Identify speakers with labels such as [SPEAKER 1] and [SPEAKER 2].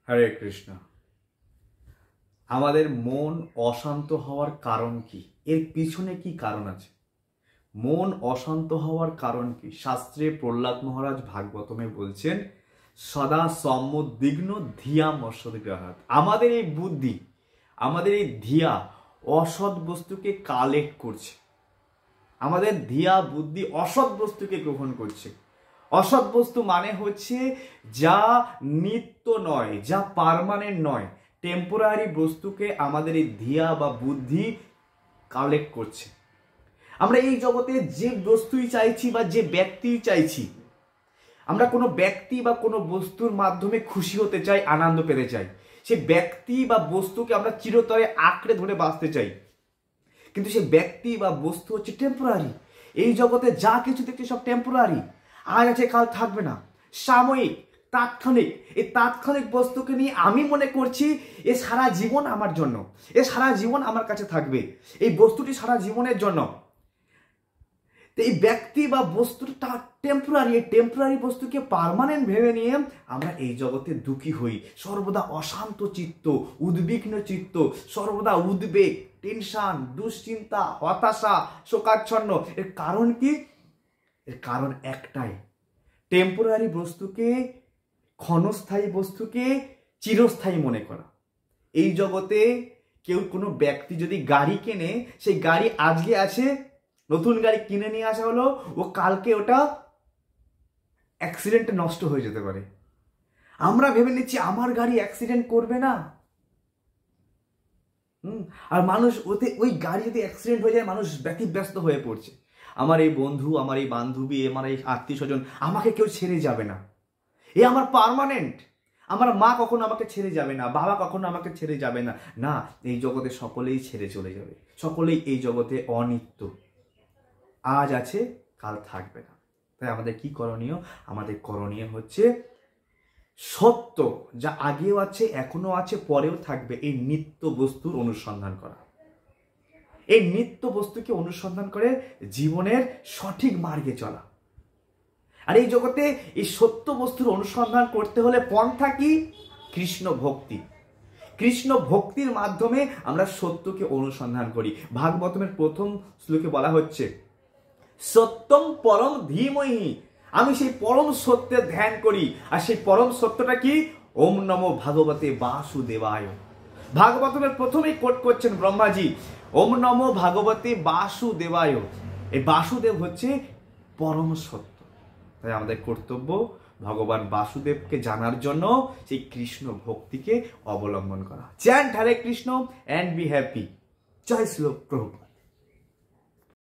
[SPEAKER 1] হরে কৃষ্ণ। আমাদের মন অশান্ত হওয়ার কারণ কি? এর পিছনে কি কারণ আছে? মন অশান্ত হওয়ার কারণ কি? শাস্ত্রে প্রহ্লাদ মহারাজ ভাগবতমে বলছেন, সদা সম্মুদ্বিগ্ন ধিয়া মৎসদ্গ্রহাৎ। আমাদের এই বুদ্ধি, আমাদের এই ধিয়া অসৎ বস্তুকে কালেক্ট করছে। আমাদের ধিয়া বুদ্ধি অসৎ বস্তুকে গ্রহণ করছে। অসৎ বস্তু মানে হচ্ছে যা নিত্য নয়, যা পার্মানেন্ট নয়, টেম্পোরারি বস্তুকে আমাদের এই ধিয়া বা বুদ্ধি কালেক্ট করছে। আমরা এই জগতে যে বস্তুই চাইছি বা যে ব্যক্তিই চাইছি, আমরা কোনো ব্যক্তি বা কোনো বস্তুর মাধ্যমে খুশি হতে চাই, আনন্দ পেতে চাই। সে ব্যক্তি বা বস্তুকে আমরা চিরতরে আঁকড়ে ধরে বাঁচতে চাই, কিন্তু সে ব্যক্তি বা বস্তু হচ্ছে টেম্পোরারি। এই জগতে যা কিছু দেখছি সব টেম্পোরারি, আজ আছে কাল থাকবে না, সাময়িক, তাৎক্ষণিক। এই তাৎক্ষণিক বস্তুকে নিয়ে আমি মনে করছি এ সারা জীবন আমার জন্য, এ সারা জীবন আমার কাছে থাকবে, এই বস্তুটি সারা জীবনের জন্য। এই ব্যক্তি বা বস্তুটা টেম্পোরারি, এই টেম্পোরারি বস্তুকে পার্মানেন্ট ভেবে নিয়ে আমরা এই জগতে দুঃখী হই, সর্বদা অশান্ত চিত্ত, উদ্বিগ্ন চিত্ত, সর্বদা উদ্বেগ, টেনশন, দুশ্চিন্তা, হতাশা, শোকাচ্ছন্ন। এর কারণ কি? এর কারণ একটাই, টেম্পোরারি বস্তুকে, ক্ষণস্থায়ী বস্তুকে চিরস্থায়ী মনে করা। এই জগতে কেউ কোনো ব্যক্তি যদি গাড়ি কেনে, সেই গাড়ি আজকে আছে, নতুন গাড়ি কিনে নিয়ে আসা হলো, ও কালকে ওটা অ্যাক্সিডেন্টে নষ্ট হয়ে যেতে পারে। আমরা ভেবে নিচ্ছি আমার গাড়ি অ্যাক্সিডেন্ট করবে না। আর মানুষ ওতে, ওই গাড়ি যদি অ্যাক্সিডেন্ট হয়ে যায়, মানুষ ব্যতিব্যস্ত হয়ে পড়ছে। আমার এই বন্ধু, আমার এই বান্ধবী, আমার এই আত্মীয় স্বজন, আমাকে কেউ ছেড়ে যাবে না, এ আমার পার্মানেন্ট। আমার মা কখনো আমাকে ছেড়ে যাবে না, বাবা কখনো আমাকে ছেড়ে যাবে না। না, এই জগতে সকলেই ছেড়ে চলে যাবে, সকলেই এই জগতে অনিত্য, আজ আছে কাল থাকবে না। তাই আমাদের কি করণীয়? আমাদের করণীয় হচ্ছে সত্য, যা আগেও আছে, এখনো আছে, পরেও থাকবে, এই নিত্য বস্তুর অনুসন্ধান করা। এই নিত্য বস্তুকে অনুসন্ধান করে জীবনের সঠিক মার্গে চলা। আর এই জগতে এই সত্য বস্তুর অনুসন্ধান করতে হলে পন্থা কি? কৃষ্ণ ভক্তি। কৃষ্ণ ভক্তির মাধ্যমে আমরা সত্যকে অনুসন্ধান করি। ভাগবতমের প্রথম শ্লোকে বলা হচ্ছে, সত্যম পরম ধীমহি। আমি সেই পরম সত্যের ধ্যান করি। আর সেই পরম সত্যটা কি? ওম নমো ভাগবতে বাসুদেবায়। ভাগবতমের প্রথমেই কোট করছেন ব্রহ্মাজি, ওম নমো ভাগবতে বাসুদেবায়। এই বাসুদেব হচ্ছে পরম সত্য। তাই আমাদের কর্তব্য ভগবান বাসুদেবকে জানার জন্য সেই কৃষ্ণ ভক্তিকে অবলম্বন করা। Chant Hare Krishna and be happy. জয় শ্রী প্রভুপাদ।